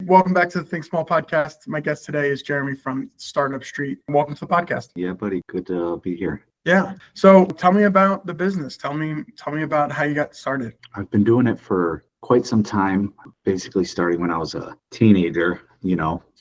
welcome back to the Think Small podcast. My guest today is Jeremy from Startup Street. Welcome to the podcast. Yeah, buddy. Good to be here. Yeah. So tell me about the business. Tell me about how you got started. I've been doing it for quite some time, basically starting when I was a teenager,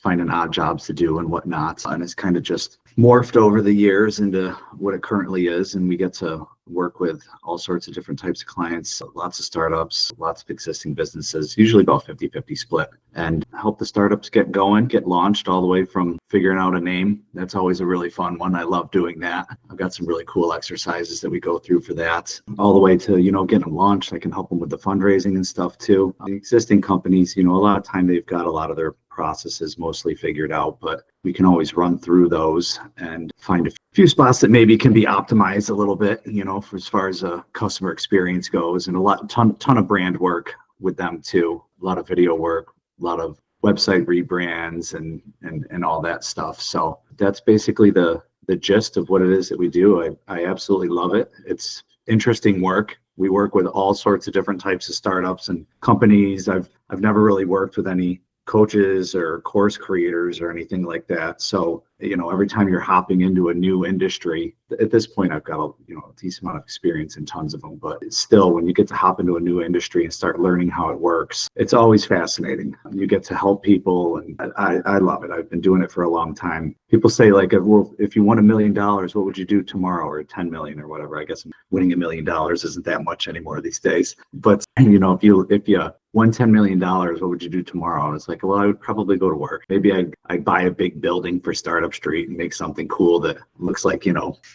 finding odd jobs to do and whatnot. And it's kind of just morphed over the years into what it currently is. And we get to work with all sorts of different types of clients, lots of startups, lots of existing businesses, usually about 50-50 split, and help the startups get going, get launched all the way from figuring out a name. That's always a really fun one. I love doing that. I've got some really cool exercises that we go through for that, all the way to, getting them launched. I can help them with the fundraising and stuff too. The existing companies, a lot of time they've got a lot of their processes mostly figured out, but we can always run through those and find a few spots that maybe can be optimized a little bit, for as far as a customer experience goes, and ton of brand work with them too. A lot of video work, a lot of website rebrands and all that stuff. So that's basically the gist of what it is that we do. I absolutely love it. It's interesting work. We work with all sorts of different types of startups and companies. I've never really worked with any coaches or course creators or anything like that. So, every time you're hopping into a new industry, at this point, I've got a decent amount of experience in tons of them, but still, when you get to hop into a new industry and start learning how it works, it's always fascinating. You get to help people, and I love it. I've been doing it for a long time. People say, like, well, if you won $1 million, what would you do tomorrow, or 10 million or whatever? I guess winning $1 million isn't that much anymore these days. But if you won $10 million, what would you do tomorrow? And it's like, well, I would probably go to work. Maybe I'd buy a big building for Startup Street and make something cool that looks like,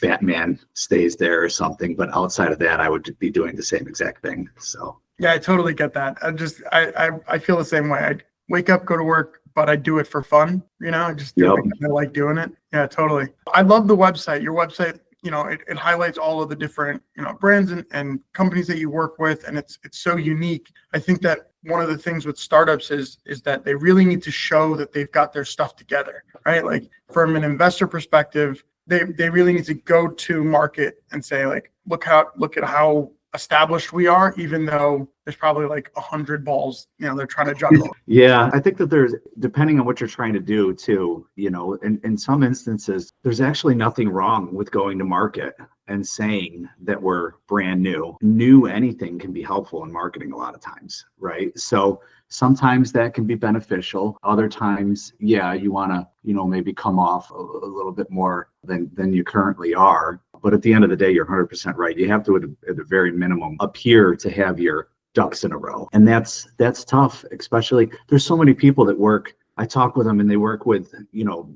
Batman stays there or something. But outside of that, I would be doing the same exact thing. So yeah, I totally get that. I feel the same way. I wake up, go to work, but I do it for fun. I just do it because I like doing it. Yeah, totally. I love the website. Your website, it highlights all of the different, brands and companies that you work with. And it's so unique. I think that one of the things with startups is that they really need to show that they've got their stuff together, right? Like from an investor perspective, they really need to go to market and say, like, look at how established we are, even though there's probably like 100 balls, they're trying to juggle. Yeah, I think that there's, depending on what you're trying to do too, in some instances, there's actually nothing wrong with going to market and saying that we're brand new. New anything can be helpful in marketing a lot of times, right? So sometimes that can be beneficial. Other times, yeah, you want to, maybe come off a little bit more than you currently are. But at the end of the day, you're 100% right. You have to, at the very minimum, appear to have your ducks in a row. And that's tough, especially there's so many people that work. I talk with them and they work with,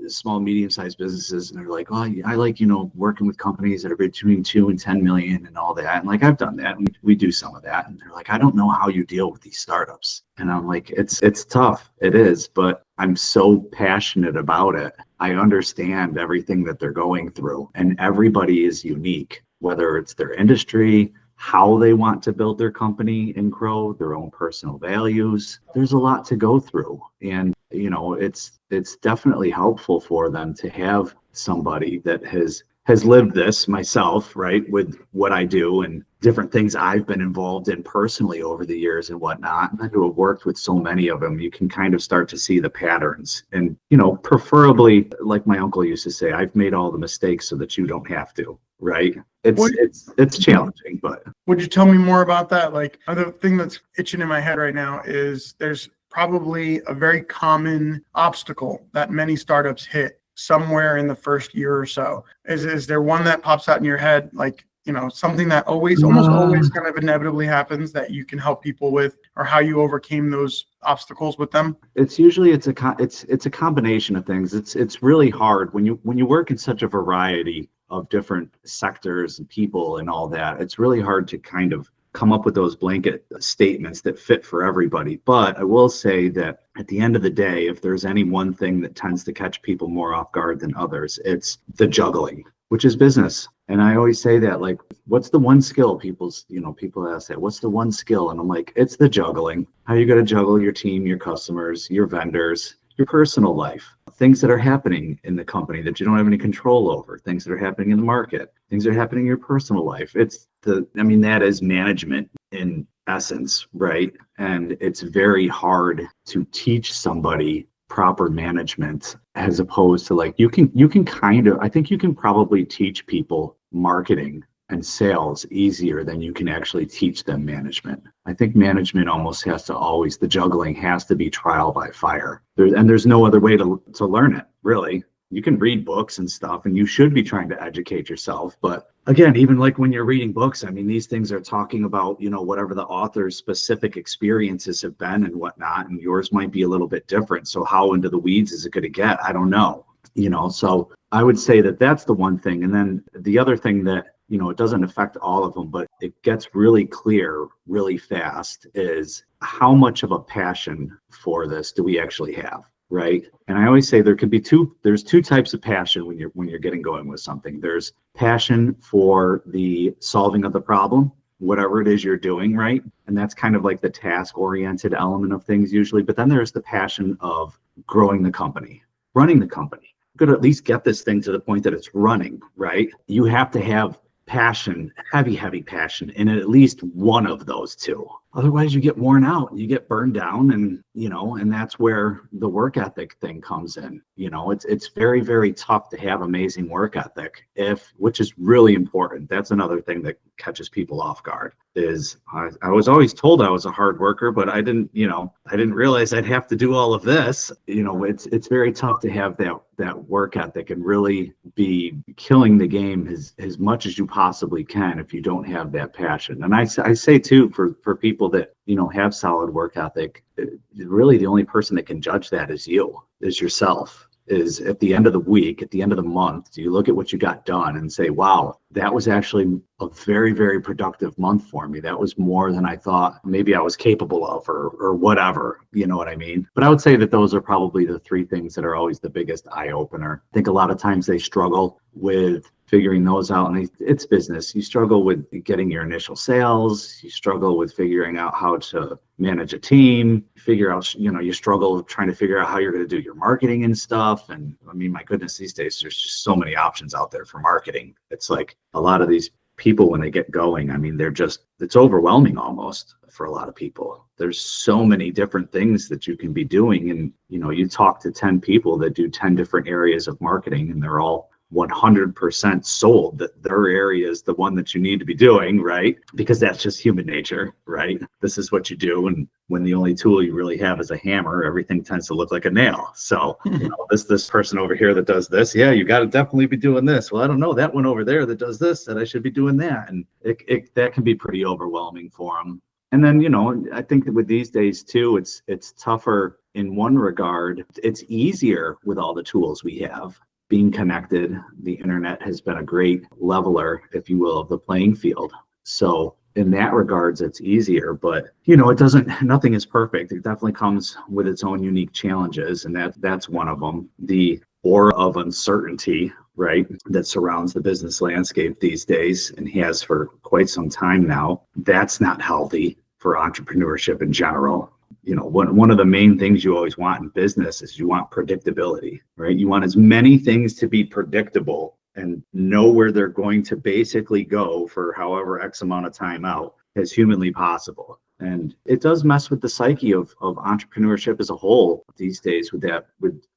small, medium-sized businesses. And they're like, oh, I like, working with companies that are between 2 and 10 million and all that. And like, I've done that. We do some of that. And they're like, I don't know how you deal with these startups. And I'm like, it's tough. It is. But I'm so passionate about it. I understand everything that they're going through. And everybody is unique, whether it's their industry, how they want to build their company and grow, their own personal values. There's a lot to go through. And it's definitely helpful for them to have somebody that has lived this, myself, right, with what I do and different things I've been involved in personally over the years and whatnot. And to have worked with so many of them, you can kind of start to see the patterns. And, preferably, like my uncle used to say, I've made all the mistakes so that you don't have to, right? It's challenging, but. Would you tell me more about that? Like, the thing that's itching in my head right now is there's probably a very common obstacle that many startups hit somewhere in the first year or so. Is there one that pops out in your head, like, something that almost always kind of inevitably happens that you can help people with, or how you overcame those obstacles with them? It's usually it's a combination of things. It's really hard when you work in such a variety of different sectors and people and all that. It's really hard to kind of come up with those blanket statements that fit for everybody. But I will say that at the end of the day, if there's any one thing that tends to catch people more off guard than others, it's the juggling, which is business. And I always say that, like, what's the one skill? People ask that, what's the one skill? And I'm like, it's the juggling. How you got to juggle your team, your customers, your vendors, your personal life, things that are happening in the company that you don't have any control over, things that are happening in the market, things that are happening in your personal life. That is management in essence, right? And it's very hard to teach somebody proper management as opposed to like you can kind of, I think you can probably teach people marketing and sales easier than you can actually teach them management. I think management almost has to always, the juggling has to be trial by fire. There's no other way to learn it, really. You can read books and stuff, and you should be trying to educate yourself. But again, even like when you're reading books, I mean, these things are talking about, whatever the author's specific experiences have been and whatnot, and yours might be a little bit different. So how into the weeds is it going to get? I don't know. So I would say that that's the one thing. And then the other thing that, it doesn't affect all of them, but it gets really clear really fast is how much of a passion for this do we actually have? Right. And I always say there's two types of passion when you're getting going with something. There's passion for the solving of the problem, whatever it is you're doing, right? And that's kind of like the task-oriented element of things usually. But then there's the passion of growing the company, running the company. You could at least get this thing to the point that it's running, right? You have to have passion, heavy passion in at least one of those two. Otherwise you get worn out, you get burned down, and and that's where the work ethic thing comes in. It's very, very tough to have amazing work ethic, which is really important. That's another thing that catches people off guard is I was always told I was a hard worker, but I didn't realize I'd have to do all of this. It's very tough to have that work ethic and really be killing the game as much as you possibly can if you don't have that passion. And I say too, for people that have solid work ethic, really the only person that can judge that is yourself. Is at the end of the week, at the end of the month, do you look at what you got done and say, wow, that was actually a very, very productive month for me. That was more than I thought maybe I was capable of or whatever, you know what I mean? But I would say that those are probably the three things that are always the biggest eye opener. I think a lot of times they struggle with figuring those out, and it's business. You struggle with getting your initial sales. You struggle with figuring out how to manage a team. You struggle trying to figure out how you're going to do your marketing and stuff. And I mean, my goodness, these days there's just so many options out there for marketing. It's like a lot of these people when they get going, I mean, it's overwhelming almost for a lot of people. There's so many different things that you can be doing, and you talk to 10 people that do 10 different areas of marketing, and they're all 100% sold that their area is the one that you need to be doing, right? Because that's just human nature, right? This is what you do. And when the only tool you really have is a hammer, everything tends to look like a nail. So this person over here that does this, yeah, you got to definitely be doing this. Well, I don't know, that one over there that does this, that I should be doing that. And that can be pretty overwhelming for them. And then, I think that with these days too, it's tougher in one regard. It's easier with all the tools we have. Being connected, the internet has been a great leveler, if you will, of the playing field. So in that regards, it's easier, but nothing is perfect. It definitely comes with its own unique challenges, and that's one of them. The aura of uncertainty, right, that surrounds the business landscape these days and has for quite some time now, that's not healthy for entrepreneurship in general. One of the main things you always want in business is you want predictability, right? You want as many things to be predictable and know where they're going to basically go for however X amount of time out as humanly possible. And it does mess with the psyche of entrepreneurship as a whole these days with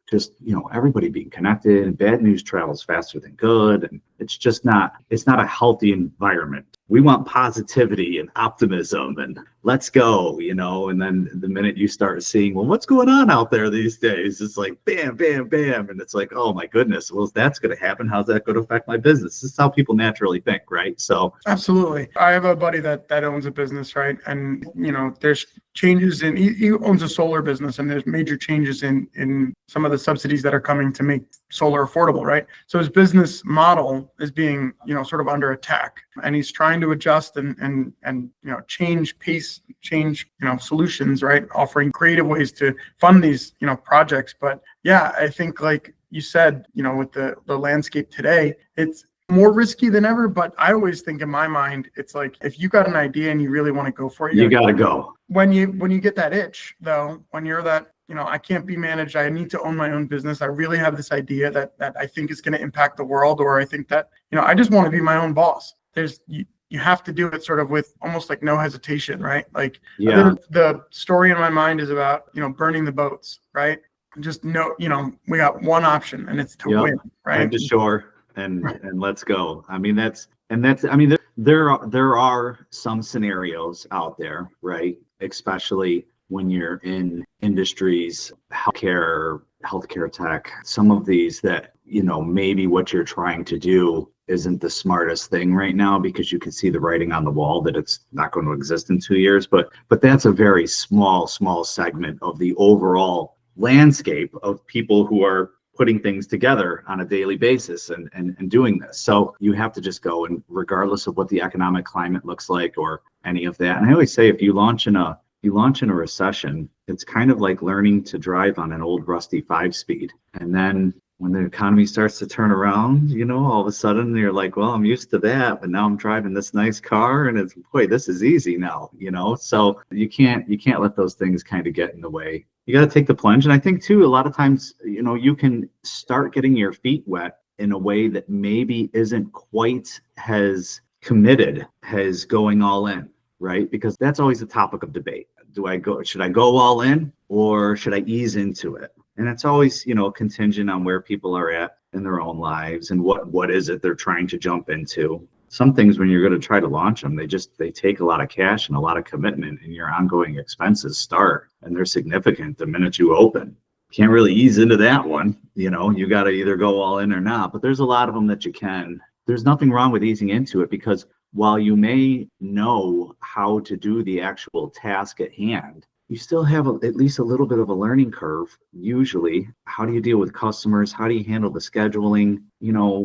just, everybody being connected, and bad news travels faster than good. And it's not a healthy environment. We want positivity and optimism and let's go, and then the minute you start seeing, well, what's going on out there these days? It's like, bam, bam, bam. And it's like, oh my goodness, well, if that's going to happen, how's that going to affect my business? This is how people naturally think, right? So absolutely. I have a buddy that owns a business, right? And, there's changes he owns a solar business, and there's major changes in some of the subsidies that are coming to make solar affordable, right? So his business model is being, sort of under attack, and he's trying to adjust and change pace, solutions, right? Offering creative ways to fund these, projects. But yeah, I think like you said, with the landscape today, it's more risky than ever. But I always think in my mind, it's like, if you got an idea and you really want to go for it, you got to go. When you get that itch though, when you're that, I can't be managed, I need to own my own business, I really have this idea that I think is going to impact the world, or I think that, I just want to be my own boss. you have to do it sort of with almost like no hesitation, right? Like Yeah. the story in my mind is about, burning the boats, right? Just know, we got one option and it's to Yep. win, right? Head to shore and let's go. I mean, there are some scenarios out there, right? Especially when you're in industries, healthcare tech, some of these that, maybe what you're trying to do isn't the smartest thing right now because you can see the writing on the wall that it's not going to exist in 2 years. But that's a very small segment of the overall landscape of people who are putting things together on a daily basis and doing this. So you have to just go, and regardless of what the economic climate looks like or any of that. And I always say, if you launch in a recession, it's kind of like learning to drive on an old rusty 5-speed. And then when the economy starts to turn around, all of a sudden you're like, well, I'm used to that, but now I'm driving this nice car and it's, boy, this is easy now, So you can't let those things kind of get in the way. You got to take the plunge. And I think too, a lot of times, you can start getting your feet wet in a way that maybe isn't quite as committed as going all in, right? Because that's always a topic of debate. Should I go all in or should I ease into it? And it's always, contingent on where people are at in their own lives and what is it they're trying to jump into. Some things, when you're going to try to launch them, they take a lot of cash and a lot of commitment, and your ongoing expenses start, and they're significant the minute you open. Can't really ease into that one. You got to either go all in or not, but there's a lot of them that you can. There's nothing wrong with easing into it, because while you may know how to do the actual task at hand, you still have at least a little bit of a learning curve. Usually, how do you deal with customers? How do you handle the scheduling?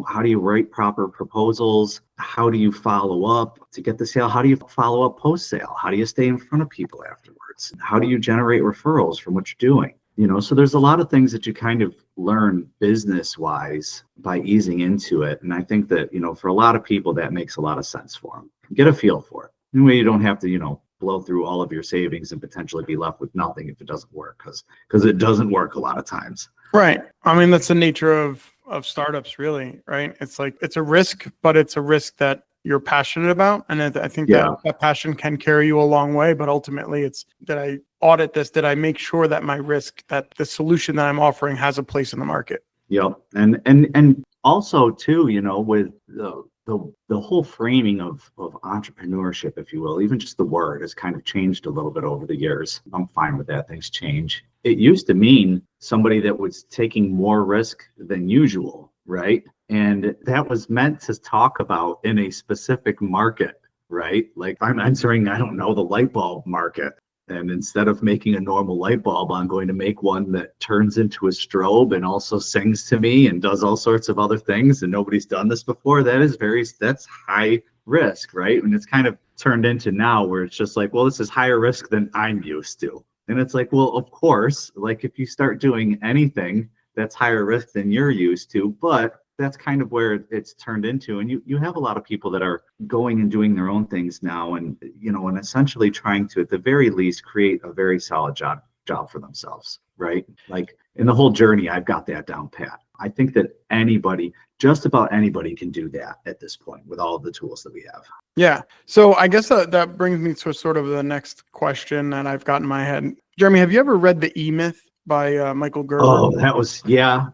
How do you write proper proposals? How do you follow up to get the sale? How do you follow up post-sale? How do you stay in front of people afterwards? How do you generate referrals from what you're doing? So there's a lot of things that you kind of learn business-wise by easing into it. And I think that, for a lot of people, that makes a lot of sense for them. Get a feel for it. Anyway, you don't have to, blow through all of your savings and potentially be left with nothing if it doesn't work, because it doesn't work a lot of times. Right. I mean, that's the nature of startups, really, right? It's like, it's a risk, but it's a risk that you're passionate about. And I think that passion can carry you a long way, but ultimately it's, did I audit this? Did I make sure that my risk, that the solution that I'm offering has a place in the market? Yep. And also too, with the whole framing of entrepreneurship, if you will, even just the word has kind of changed a little bit over the years. I'm fine with that. Things change. It used to mean somebody that was taking more risk than usual, right? And that was meant to talk about in a specific market, right? Like, I'm entering, I don't know, the light bulb market. And instead of making a normal light bulb, I'm going to make one that turns into a strobe and also sings to me and does all sorts of other things. And nobody's done this before. That's high risk, right? And it's kind of turned into now where it's just like, well, this is higher risk than I'm used to. And it's like, well, of course, like if you start doing anything that's higher risk than you're used to, but that's kind of where it's turned into. And you have a lot of people that are going and doing their own things now, and and essentially trying to, at the very least, create a very solid job for themselves, right? Like, in the whole journey, I've got that down pat. I think that just about anybody can do that at this point with all of the tools that we have. Yeah. So I guess that brings me to sort of the next question that I've got in my head. Jeremy, have you ever read The E-Myth by Michael Gerber? Oh,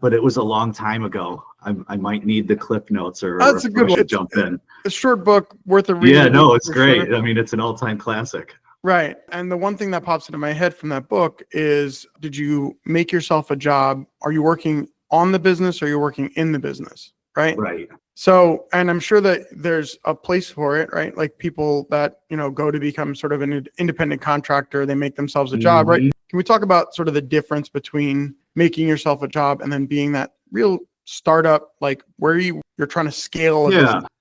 but it was a long time ago. I might need the clip notes or that's a good one. Jump in. A short book worth a read. Yeah, no, it's great. Sure. I mean, it's an all-time classic. Right. And the one thing that pops into my head from that book is, did you make yourself a job? Are you working on the business or are you working in the business? Right. Right. So, and I'm sure that there's a place for it, right? Like people that, go to become sort of an independent contractor, they make themselves a job, right? Can we talk about sort of the difference between making yourself a job and then being that real startup, like where you're trying to scale?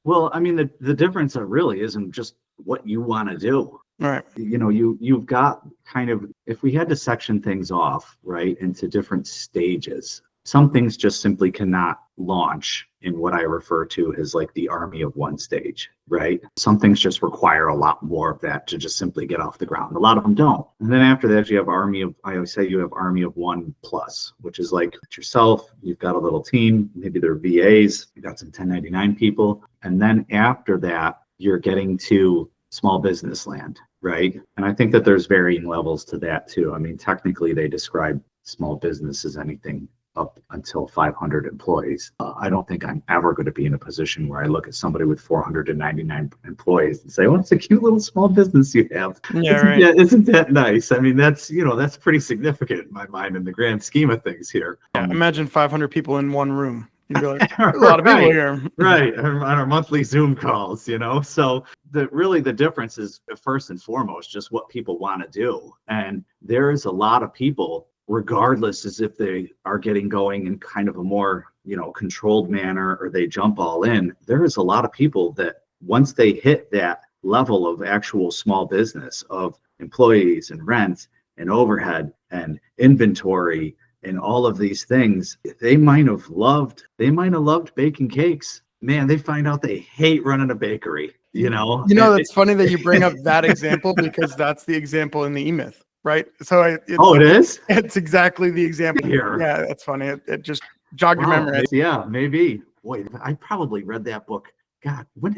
Well, I mean, the difference really isn't just what you want to do. Right. You've got kind of, if we had to section things off, right, into different stages, some things just simply cannot launch in what I refer to as like the army of one stage, right? Some things just require a lot more of that to just simply get off the ground. A lot of them don't. And then after that, you have I always say you have army of 1+, which is like yourself, you've got a little team, maybe they're VAs, you've got some 1099 people. And then after that, you're getting to small business land, right? And I think that there's varying levels to that too. I mean, technically they describe small business as anything up until 500 employees. I don't think I'm ever going to be in a position where I look at somebody with 499 employees and say, "Oh, it's a cute little small business you have." Isn't that nice? I mean, that's pretty significant in my mind in the grand scheme of things here. Imagine 500 people in one room. You'd be like, a lot of people here. Right. On our monthly Zoom calls, So the difference is first and foremost, just what people want to do. And there is a lot of people, regardless as if they are getting going in kind of a more, controlled manner or they jump all in, there is a lot of people that once they hit that level of actual small business of employees and rent and overhead and inventory and all of these things, they might have loved baking cakes. Man, they find out they hate running a bakery, That's funny that you bring up that example because that's the example in the E-Myth. Right. So it is? It's exactly the example here. Yeah, that's funny. It just jogged your memory. Yeah, maybe. Boy, I probably read that book. God, what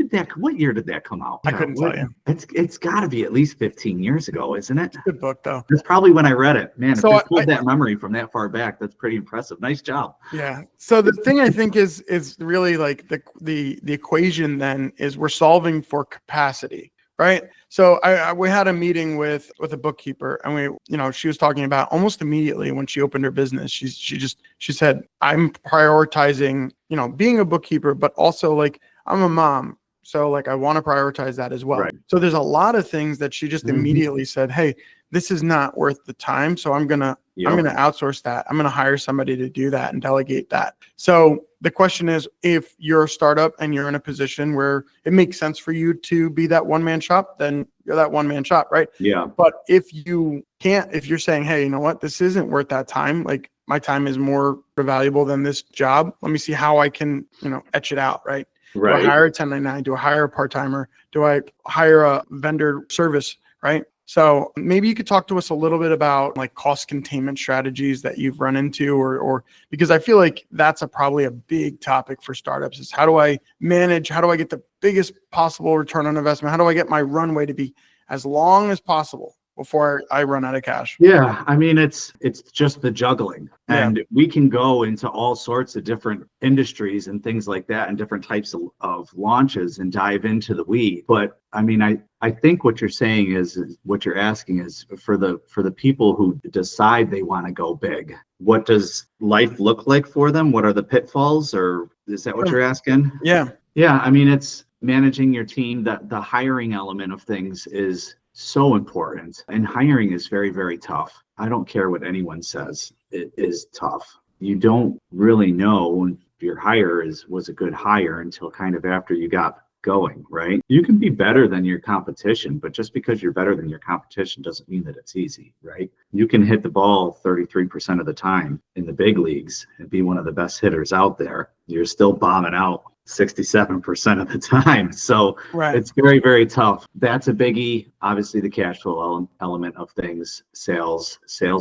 year did that come out? I couldn't tell you. It's got to be at least 15 years ago, isn't it? It's a good book, though. That's probably when I read it. Man, if you pulled that memory from that far back, that's pretty impressive. Nice job. Yeah. So the thing I think is really like the equation then is we're solving for capacity. Right. So we had a meeting with a bookkeeper and she was talking about almost immediately when she opened her business, she said, I'm prioritizing, being a bookkeeper, but also like I'm a mom. So like, I want to prioritize that as well. Right. So there's a lot of things that she just immediately said, hey, this is not worth the time. So I'm going to outsource that. I'm going to hire somebody to do that and delegate that. So the question is, if you're a startup and you're in a position where it makes sense for you to be that one-man shop, then you're that one-man shop, right? Yeah. But if you can't, if you're saying, hey, you know what, this isn't worth that time. Like my time is more valuable than this job. Let me see how I can, etch it out, right? Right. Do I hire a 1099? Do I hire a part-timer? Do I hire a vendor service, right? So maybe you could talk to us a little bit about like cost containment strategies that you've run into or because I feel like that's probably a big topic for startups is how do I get the biggest possible return on investment? How do I get my runway to be as long as possible before I run out of cash? Yeah, I mean, it's just the juggling. And we can go into all sorts of different industries and things like that and different types of launches and dive into the weed. But I mean, I think what you're saying is what you're asking is for the people who decide they want to go big, what does life look like for them? What are the pitfalls, or is that what you're asking? Yeah. Yeah, I mean, it's managing your team. The hiring element of things is so important, and hiring is very, very tough. I don't care what anyone says. It is tough. You don't really know if your hire was a good hire until kind of after you got going, right? You can be better than your competition, but just because you're better than your competition doesn't mean that it's easy, right? You can hit the ball 33% of the time in the big leagues and be one of the best hitters out there. You're still bombing out 67% of the time. So It's very, very tough. That's a biggie. Obviously, the cash flow element of things, sales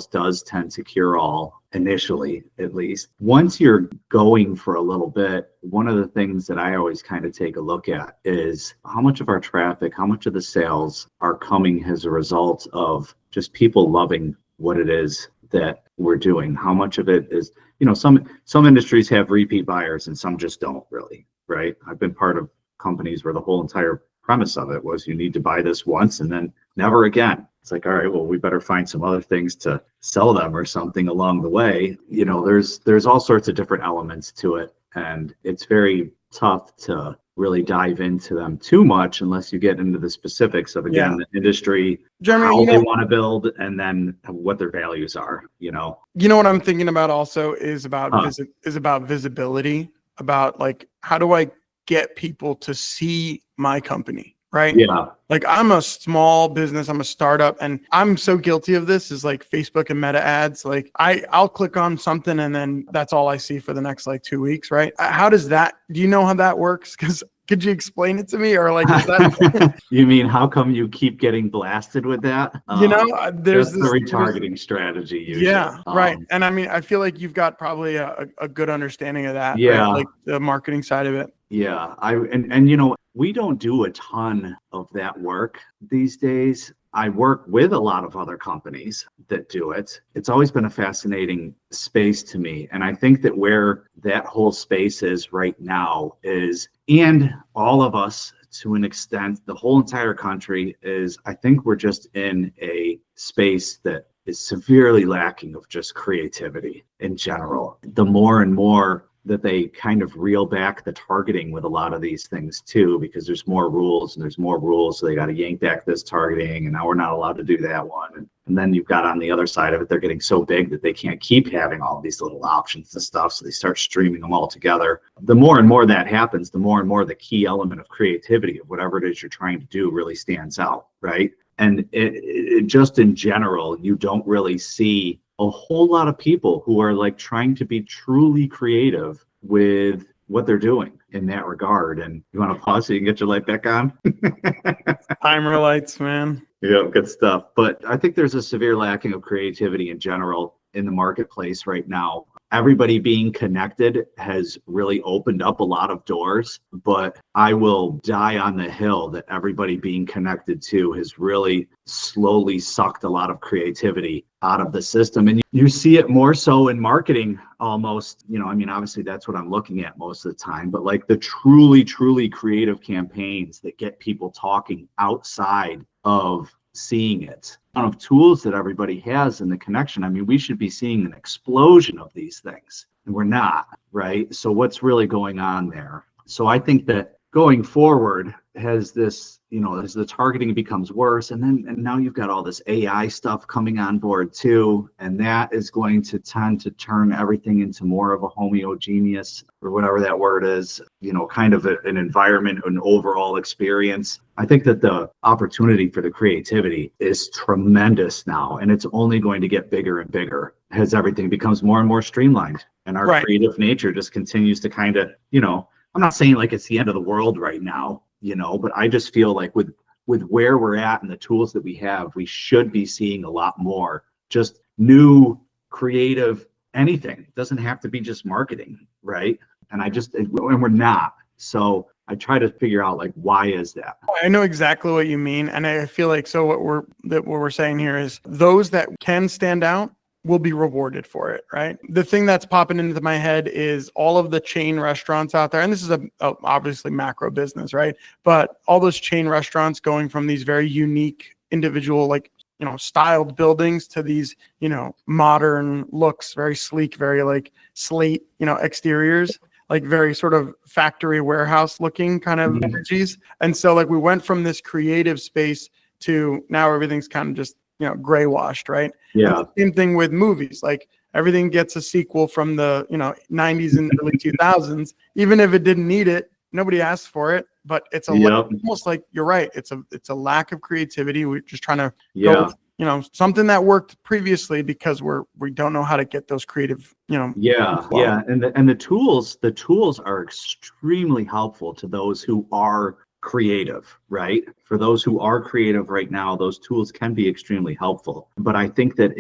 does tend to cure all initially, at least. Once you're going for a little bit, one of the things that I always kind of take a look at is how much of our traffic, how much of the sales are coming as a result of just people loving what it is that we're doing. How much of it is, some industries have repeat buyers and some just don't really. Right. I've been part of companies where the whole entire premise of it was you need to buy this once and then never again. It's like, all right, well, we better find some other things to sell them or something along the way. There's all sorts of different elements to it. And it's very tough to really dive into them too much unless you get into the specifics of, again, the industry, Jeremy, how they want to build, and then what their values are, what I'm thinking about also is about visibility. About like, how do I get people to see my company, right? Yeah. Like I'm a small business, I'm a startup, and I'm so guilty of this is like Facebook and Meta ads. Like I'll click on something and then that's all I see for the next like 2 weeks, right? Do you know how that works? Because could you explain it to me? Or like, is that you mean how come you keep getting blasted with that? There's this retargeting strategy usually. Yeah, right. And I mean, I feel like you've got probably a good understanding of that. Yeah. Right? Like the marketing side of it. Yeah, and you know, we don't do a ton of that work these days. I work with a lot of other companies that do it. It's always been a fascinating space to me. And I think that where that whole space is right now is, and all of us to an extent, the whole entire country is, I think we're just in a space that is severely lacking of just creativity in general. The more and more that they kind of reel back the targeting with a lot of these things too, because there's more rules and there's more rules. So they got to yank back this targeting, and now we're not allowed to do that one. And then you've got on the other side of it, they're getting so big that they can't keep having all these little options and stuff. So they start streaming them all together. The more and more that happens, the more and more the key element of creativity of whatever it is you're trying to do really stands out, right? And it just in general, you don't really see a whole lot of people who are like trying to be truly creative with what they're doing in that regard. And you want to pause so you can get your light back on? Timer lights, man. Yeah, good stuff. But I think there's a severe lacking of creativity in general in the marketplace right now. Everybody being connected has really opened up a lot of doors, but I will die on the hill that everybody being connected to has really slowly sucked a lot of creativity out of the system. And you see it more so in marketing almost, you know, I mean, obviously that's what I'm looking at most of the time, but like the truly, truly creative campaigns that get people talking outside of seeing it, of tools that everybody has in the connection. I mean, we should be seeing an explosion of these things, and we're not, right? So what's really going on there? So I think that going forward, has this, you know, as the targeting becomes worse, and now you've got all this AI stuff coming on board too, and that is going to tend to turn everything into more of a homogeneous, or whatever that word is, you know, kind of an environment, an overall experience. I think that the opportunity for the creativity is tremendous now, and it's only going to get bigger and bigger as everything becomes more and more streamlined, and our creative nature just continues to kind of, you know, I'm not saying like it's the end of the world right now, you know, but I just feel like with where we're at and the tools that we have, we should be seeing a lot more just new creative anything. It doesn't have to be just marketing, right? And we're not. So I try to figure out like, why is that? I know exactly what you mean. And I feel like, so what we're saying here is those that can stand out will be rewarded for it, right? The thing that's popping into my head is all of the chain restaurants out there, and this is a obviously macro business, right? But all those chain restaurants going from these very unique individual, like, you know, styled buildings to these, you know, modern looks, very sleek, very like slate, you know, exteriors, like very sort of factory warehouse looking kind of energies. And so like we went from this creative space to now everything's kind of just, you know, gray washed, right? Yeah. And the same thing with movies. Like everything gets a sequel from the, you know, 90s and early 2000s, even if it didn't need it. Nobody asked for it, but it's almost like you're right. It's a lack of creativity. We're just trying to go, you know, something that worked previously because we don't know how to get those creative, you know. Yeah. And the tools are extremely helpful to those who are creative, right? For those who are creative right now, those tools can be extremely helpful. But I think that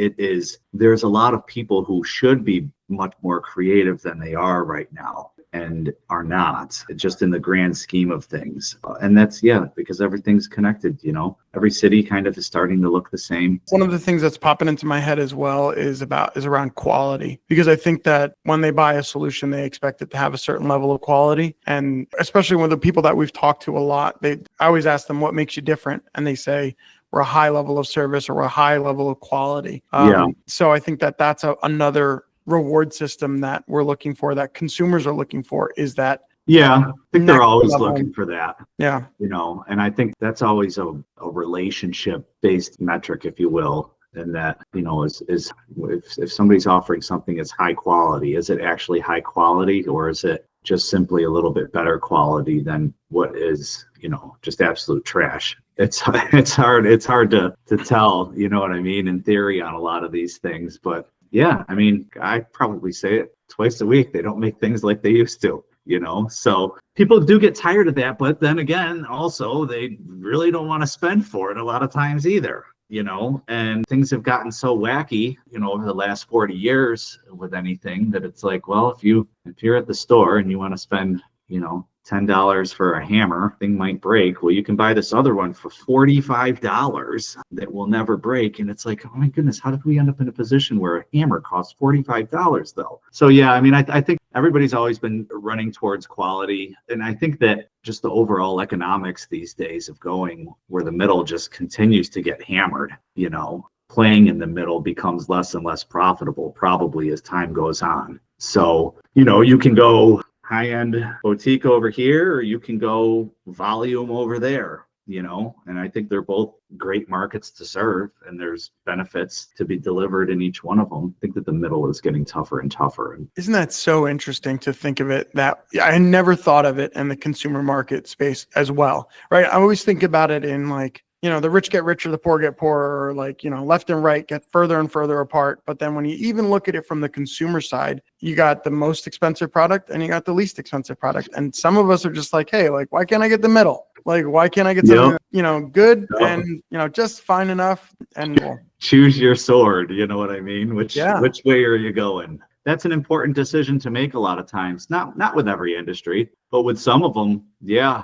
there's a lot of people who should be much more creative than they are right now and are not, just in the grand scheme of things. And that's, because everything's connected, you know, every city kind of is starting to look the same. One of the things that's popping into my head as well is around quality, because I think that when they buy a solution, they expect it to have a certain level of quality. And especially with the people that we've talked to a lot, I always ask them, what makes you different? And they say, we're a high level of service, or we're a high level of quality. So I think that that's another reward system that we're looking for, that consumers are looking for, is that. I think they're always looking for that. Yeah. You know, and I think that's always a relationship based metric, if you will. And that, you know, is if somebody's offering something that's high quality, is it actually high quality, or is it just simply a little bit better quality than what is, you know, just absolute trash? It's hard to tell, you know what I mean, in theory on a lot of these things. But yeah, I mean, I probably say it twice a week. They don't make things like they used to, you know? So people do get tired of that. But then again, also, they really don't want to spend for it a lot of times either, you know? And things have gotten so wacky, you know, over the last 40 years with anything, that it's like, well, if you're at the store and you want to spend, you know, $10 for a hammer, thing might break. Well, you can buy this other one for $45 that will never break. And it's like, oh my goodness, how did we end up in a position where a hammer costs $45 though? So yeah, I mean, I think everybody's always been running towards quality. And I think that just the overall economics these days of going where the middle just continues to get hammered, playing in the middle becomes less and less profitable probably as time goes on. So, you can go high-end boutique over here, or you can go volume over there, and I think they're both great markets to serve, and there's benefits to be delivered in each one of them. I think that the middle is getting tougher and tougher. Isn't that so interesting to think of it that I never thought of it in the consumer market space as well, right? I always think about it in like, the rich get richer, the poor get poorer, or like, left and right get further and further apart. But then when you even look at it from the consumer side, you got the most expensive product and you got the least expensive product. And some of us are just like, hey, like, why can't I get the middle? Like, why can't I get something, good and, just fine enough? And choose your sword. You know what I mean? Which way are you going? That's an important decision to make a lot of times. Not with every industry, but with some of them. Yeah.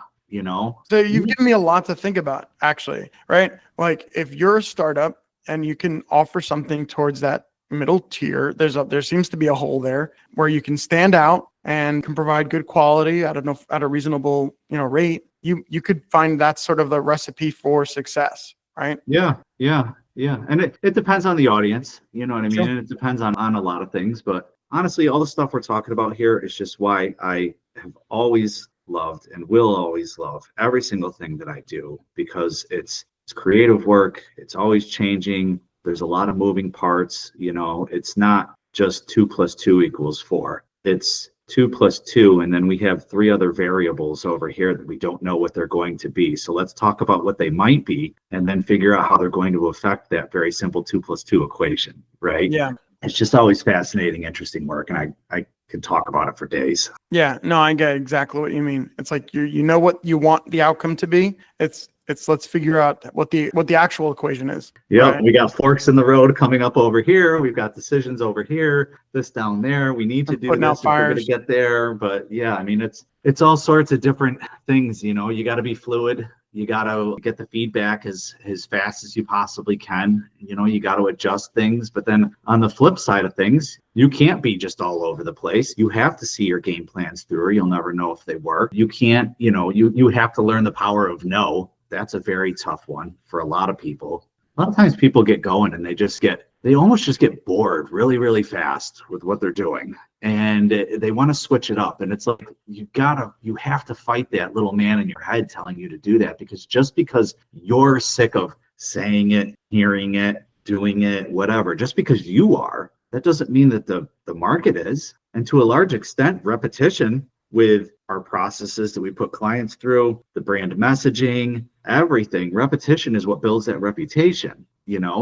So you've given me a lot to think about, actually, right? Like if you're a startup and you can offer something towards that middle tier, there seems to be a hole there where you can stand out and can provide good quality at a reasonable, rate. You could find that's sort of the recipe for success, right? Yeah. And it depends on the audience, you know what I mean? Sure. And it depends on a lot of things, but honestly, all the stuff we're talking about here is just why I have always loved and will always love every single thing that I do, because it's creative work. It's always changing. There's a lot of moving parts. It's not just 2 + 2 = 4. It's 2 + 2. And then we have 3 other variables over here that we don't know what they're going to be. So let's talk about what they might be and then figure out how they're going to affect that very simple 2 + 2 equation, right? Yeah. It's just always fascinating, interesting work. And I could talk about it for days. Yeah, no, I get exactly what you mean. It's like you know what you want the outcome to be. It's let's figure out what the actual equation is. Yeah, right? We got forks in the road coming up over here. We've got decisions over here, this down there. We need to do this if we're going to get there. But yeah, I mean, it's all sorts of different things. You got to be fluid. You got to get the feedback as fast as you possibly can. You got to adjust things. But then on the flip side of things, you can't be just all over the place. You have to see your game plans through, or you'll never know if they work. You can't, you have to learn the power of no. That's a very tough one for a lot of people. A lot of times people get going and they almost just get bored really, really fast with what they're doing. And they want to switch it up. And it's like, you have to fight that little man in your head telling you to do that, because just because you're sick of saying it, hearing it, doing it, whatever, just because you are, that doesn't mean that the market is. And to a large extent, repetition with our processes that we put clients through, the brand messaging, everything, repetition is what builds that reputation,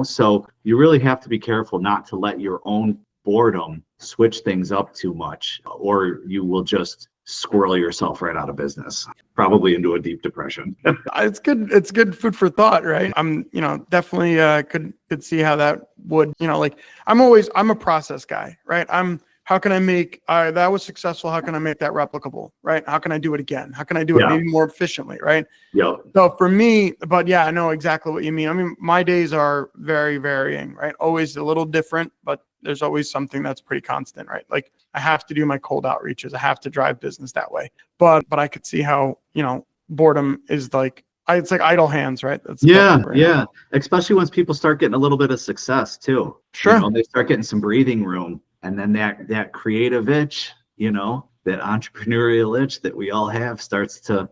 So you really have to be careful not to let your own boredom switch things up too much, or you will just squirrel yourself right out of business, probably into a deep depression. It's good food for thought, right? I'm definitely could see how that would, like I'm a process guy, right? How can I make that was successful? How can I make that replicable, right? How can I do it again? How can I do it maybe more efficiently, right? Yeah. So for me, but yeah, I know exactly what you mean. I mean, my days are very varying, right? Always a little different, but there's always something that's pretty constant, right? Like I have to do my cold outreaches. I have to drive business that way. But I could see how, boredom is like, it's like idle hands, right? Yeah. Especially once people start getting a little bit of success too. Sure. They start getting some breathing room. And then that creative itch, that entrepreneurial itch that we all have starts to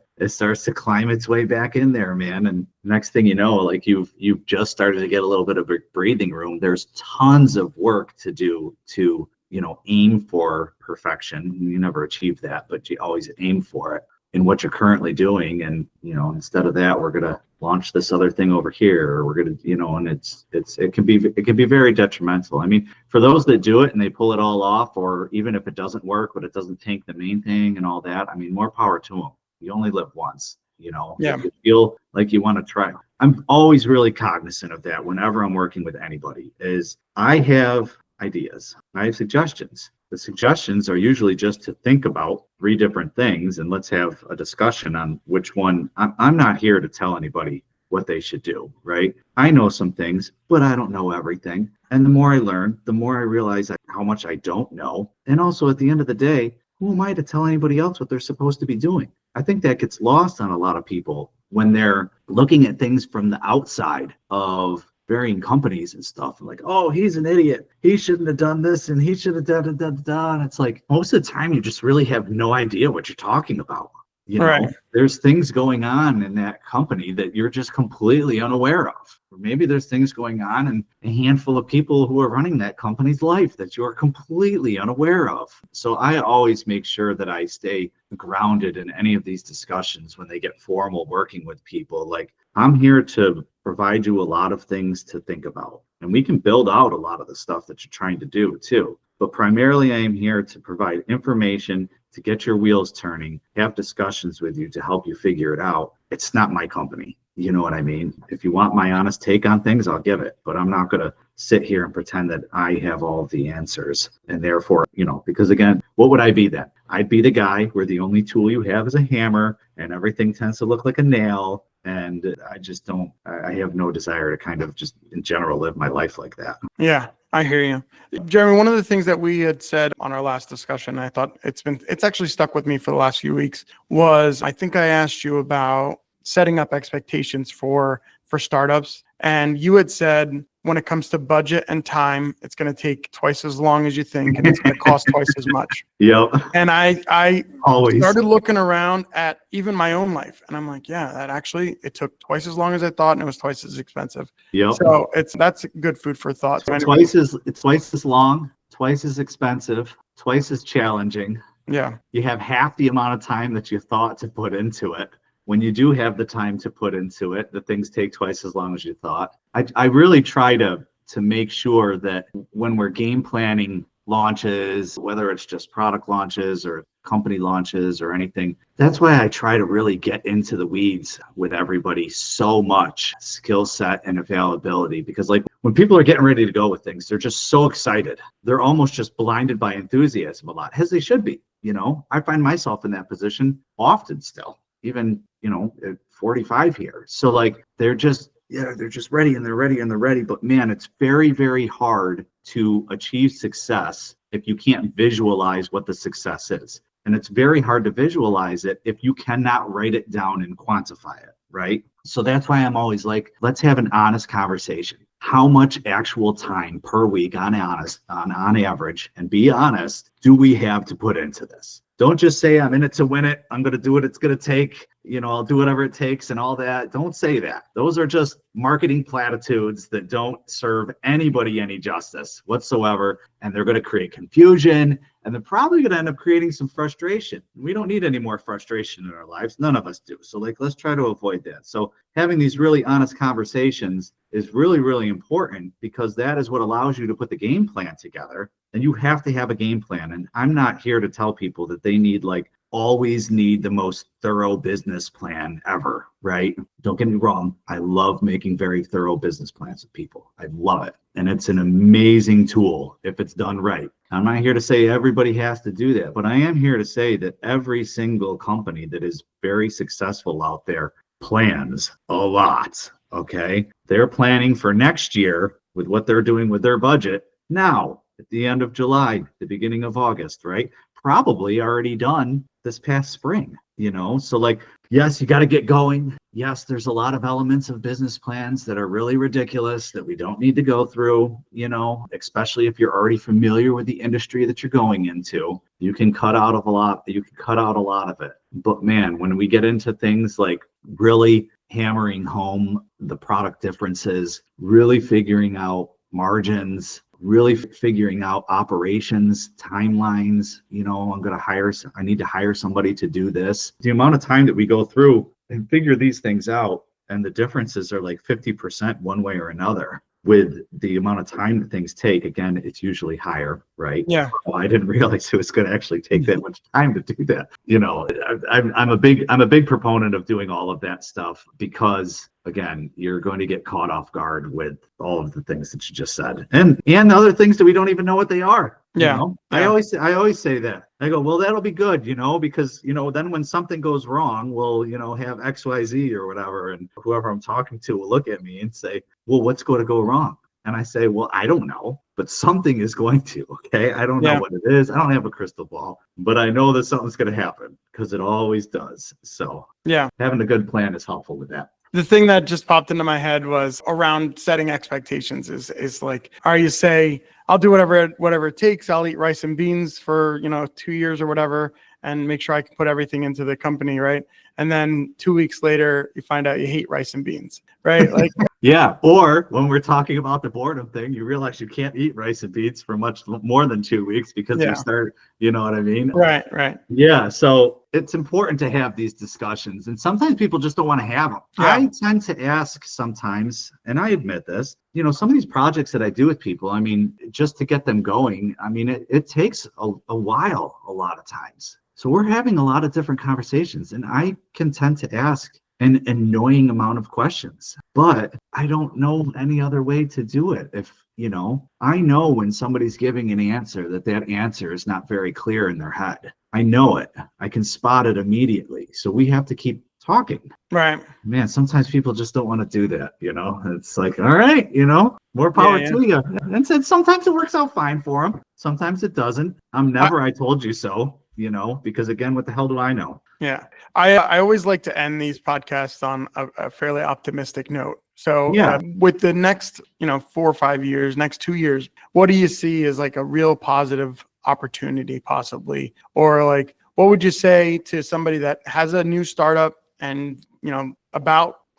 climb its way back in there, man. And next thing you know, like you've just started to get a little bit of a breathing room. There's tons of work to do to, aim for perfection. You never achieve that, but you always aim for it in what you're currently doing. And, instead of that, we're going to launch this other thing over here, or we're going to, and it can be very detrimental. I mean, for those that do it and they pull it all off, or even if it doesn't work, but it doesn't tank the main thing and all that, I mean, more power to them. You only live once, Yeah. If you feel like you want to try. I'm always really cognizant of that whenever I'm working with anybody. Is I have ideas, I have suggestions. the suggestions are usually just to think about 3 different things and let's have a discussion on which one. I'm not here to tell anybody what they should do, right? I know some things, but I don't know everything. And the more I learn, the more I realize how much I don't know. And also at the end of the day, who am I to tell anybody else what they're supposed to be doing? I think that gets lost on a lot of people when they're looking at things from the outside of varying companies and stuff. Like, oh, he's an idiot. He shouldn't have done this and he should have done. It's like most of the time you just really have no idea what you're talking about. You know, Right. there's things going on in that company that you're just completely unaware of. Or maybe there's things going on in a handful of people who are running that company's life that you're completely unaware of. So I always make sure that I stay grounded in any of these discussions when they get formal working with people. Like, I'm here to provide you a lot of things to think about. And we can build out a lot of the stuff that you're trying to do too. But primarily I am here to provide information, to get your wheels turning, have discussions with you to help you figure it out. It's not my company. You know what I mean? If you want my honest take on things, I'll give it. But I'm not going to sit here and pretend that I have all of the answers. And therefore, because again, what would I be then? I'd be the guy where the only tool you have is a hammer and everything tends to look like a nail. And I have no desire to kind of just in general live my life like that. Yeah, I hear you. Jeremy, one of the things that we had said on our last discussion, I thought it's actually stuck with me for the last few weeks, was I think I asked you about setting up expectations for startups. And you had said when it comes to budget and time, it's going to take twice as long as you think, and it's going to cost twice as much. Yep. And I Always started looking around at even my own life, and I'm like, yeah, it took twice as long as I thought, and it was twice as expensive. Yep. So that's good food for thought. It's twice as long, twice as expensive, twice as challenging. Yeah. You have half the amount of time that you thought to put into it. When you do have the time to put into it, the things take twice as long as you thought. I really try to make sure that when we're game planning launches, whether it's just product launches or company launches or anything, that's why I try to really get into the weeds with everybody so much, skill set and availability. Because like when people are getting ready to go with things, they're just so excited. They're almost just blinded by enthusiasm a lot, as they should be. I find myself in that position often still. Even, at 45 here. So like, they're just ready and they're ready. But man, it's very, very hard to achieve success if you can't visualize what the success is. And it's very hard to visualize it if you cannot write it down and quantify it, right? So that's why I'm always like, let's have an honest conversation. How much actual time per week on average, and be honest, do we have to put into this? Don't just say, I'm in it to win it. I'm going to do what it's going to take. I'll do whatever it takes and all that. Don't say that. Those are just marketing platitudes that don't serve anybody any justice whatsoever. And they're going to create confusion, and they're probably going to end up creating some frustration. We don't need any more frustration in our lives. None of us do. So let's try to avoid that. So having these really honest conversations is really, really important, because that is what allows you to put the game plan together. And you have to have a game plan. And I'm not here to tell people that they always need the most thorough business plan ever, right? Don't get me wrong. I love making very thorough business plans with people. I love it. And it's an amazing tool if it's done right. I'm not here to say everybody has to do that, but I am here to say that every single company that is very successful out there plans a lot, okay? They're planning for next year with what they're doing with their budget now at the end of July, the beginning of August, right? Probably already done this past spring, So like, yes, you got to get going. Yes, there's a lot of elements of business plans that are really ridiculous that we don't need to go through, especially if you're already familiar with the industry that you're going into. You can cut out a lot of it. But man, when we get into things like really hammering home the product differences, really figuring out margins, really figuring out operations, timelines, I need to hire somebody to do this. The amount of time that we go through and figure these things out, and the differences are like 50% one way or another with the amount of time that things take. Again, it's usually higher, right? Yeah. Well, I didn't realize it was going to actually take that much time to do that. I'm a big proponent of doing all of that stuff, because again, you're going to get caught off guard with all of the things that you just said, and the other things that we don't even know what they are. Yeah. I always say that. I go, well, that'll be good, because, then when something goes wrong, we'll, have XYZ or whatever. And whoever I'm talking to will look at me and say, well, what's going to go wrong? And I say, well, I don't know, but something is going to, okay? I don't know what it is. I don't have a crystal ball, but I know that something's going to happen because it always does. So having a good plan is helpful with that. The thing that just popped into my head was around setting expectations is like, or you say, I'll do whatever it takes. I'll eat rice and beans for, 2 years or whatever, and make sure I can put everything into the company. Right. And then 2 weeks later, you find out you hate rice and beans. Right. Like, yeah. Or when we're talking about the boredom thing, you realize you can't eat rice and beans for much more than 2 weeks because you start, you know what I mean? Right. Yeah. So it's important to have these discussions. And sometimes people just don't want to have them. Yeah. I tend to ask sometimes, and I admit this, some of these projects that I do with people, I mean, just to get them going, I mean, it takes a while a lot of times. So we're having a lot of different conversations, and I can tend to ask an annoying amount of questions, but I don't know any other way to do it. If, I know when somebody's giving an answer that answer is not very clear in their head. I know it. I can spot it immediately. So we have to keep talking. Right. Man, sometimes people just don't want to do that, It's like, all right, more power to you. And sometimes it works out fine for them. Sometimes it doesn't. I'm never I told you so, because again, what the hell do I know? Yeah. I always like to end these podcasts on a fairly optimistic note. So with the next, 4 or 5 years, next 2 years, what do you see as like a real positive opportunity possibly? Or like, what would you say to somebody that has a new startup and,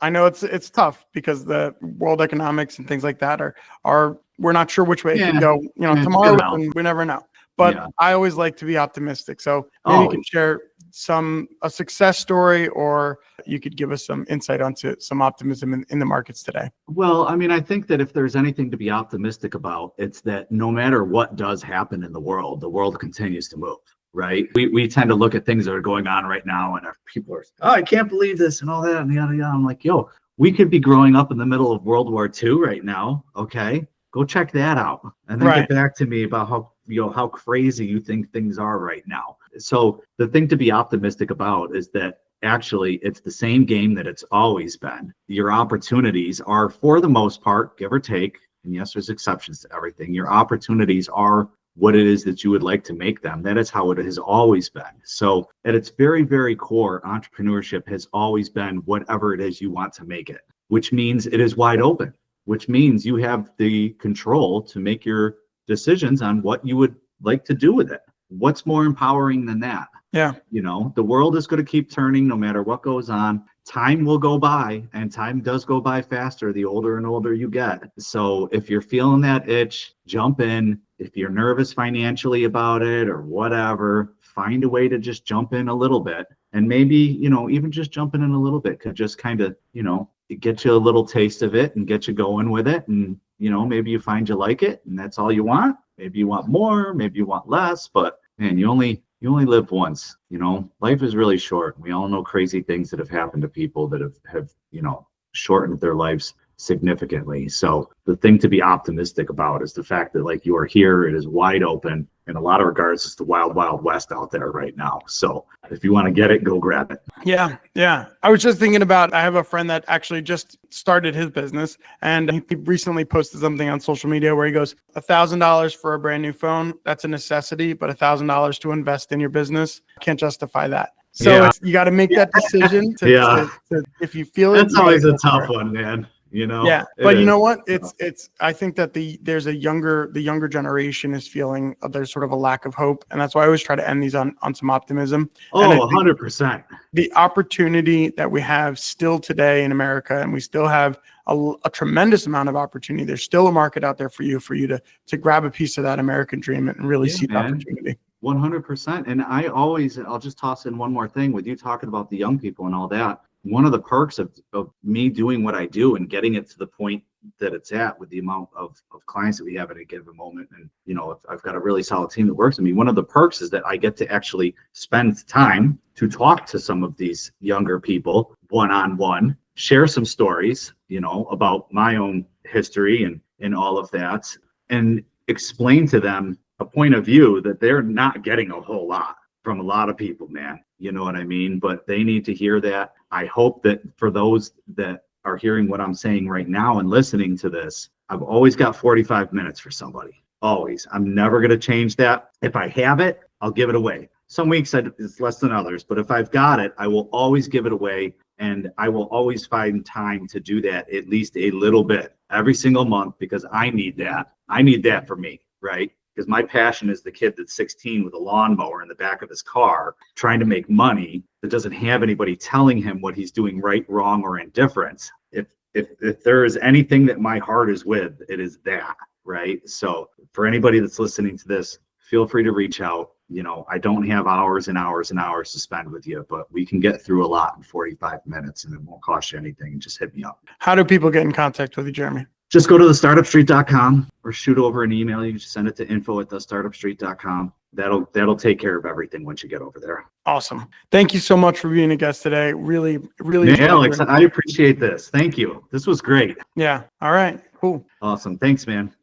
I know it's tough because the world economics and things like that are we're not sure which way it can go, tomorrow, and we never know. But I always like to be optimistic. So maybe you can share a success story, or you could give us some insight onto some optimism in the markets today. Well, I mean, I think that if there's anything to be optimistic about, it's that no matter what does happen in the world continues to move. Right. We tend to look at things that are going on right now, and people are, oh, I can't believe this and all that and yada yada. I'm like, yo, we could be growing up in the middle of World War II right now. Okay, go check that out, and then get back to me about how crazy you think things are right now. So the thing to be optimistic about is that actually it's the same game that it's always been. Your opportunities are, for the most part, give or take, and yes, there's exceptions to everything. Your opportunities are what it is that you would like to make them. That is how it has always been. So at its very, very core, entrepreneurship has always been whatever it is you want to make it, which means it is wide open, which means you have the control to make your decisions on what you would like to do with it. What's more empowering than that? Yeah. The world is going to keep turning no matter what goes on. Time will go by, and time does go by faster the older and older you get. So if you're feeling that itch, jump in. If you're nervous financially about it or whatever, find a way to just jump in a little bit. And maybe, even just jumping in a little bit could just kind of, get you a little taste of it and get you going with it. And, maybe you find you like it and that's all you want. Maybe you want more, maybe you want less, but man, you only live once. Life is really short. We all know crazy things that have happened to people that have shortened their lives significantly. So the thing to be optimistic about is the fact that, like, you are here, it is wide open. In a lot of regards, it's the wild, wild west out there right now. So if you want to get it, go grab it. Yeah. I was just thinking about, I have a friend that actually just started his business, and he recently posted something on social media where he goes, $1,000 for a brand new phone, that's a necessity, but $1,000 to invest in your business, can't justify that. So you got to make that decision to if you feel it. That's always a tough one, man. But you know what? It's. I think that the younger generation is feeling there's sort of a lack of hope, and that's why I always try to end these on some optimism. Oh, 100%. The opportunity that we have still today in America, and we still have a tremendous amount of opportunity. There's still a market out there for you to grab a piece of that American dream and really see the opportunity. 100%. And I'll just toss in one more thing with you talking about the young people and all that. One of the perks of me doing what I do and getting it to the point that it's at with the amount of clients that we have at a given moment. And, if I've got a really solid team that works with me, one of the perks is that I get to actually spend time to talk to some of these younger people one-on-one, share some stories, about my own history and all of that, and explain to them a point of view that they're not getting a whole lot from a lot of people, man. You know what I mean? But they need to hear that. I hope that for those that are hearing what I'm saying right now and listening to this, I've always got 45 minutes for somebody. Always. I'm never going to change that. If I have it, I'll give it away. Some weeks it's less than others, but if I've got it, I will always give it away. And I will always find time to do that at least a little bit every single month, because I need that. I need that for me, right? Because my passion is the kid that's 16 with a lawnmower in the back of his car trying to make money that doesn't have anybody telling him what he's doing right, wrong, or indifference. If there is anything that my heart is with, it is that, right? So for anybody that's listening to this, feel free to reach out. You know, I don't have hours and hours and hours to spend with you, but we can get through a lot in 45 minutes and it won't cost you anything. Just hit me up. How do people get in contact with you, Jeremy? Just go to thestartupstreet.com or shoot over an email. You can just send it to info@thestartupstreet.com. That'll take care of everything once you get over there. Awesome. Thank you so much for being a guest today. Really. Yeah, Alex, I appreciate this. Thank you. This was great. Yeah. All right. Cool. Awesome. Thanks, man.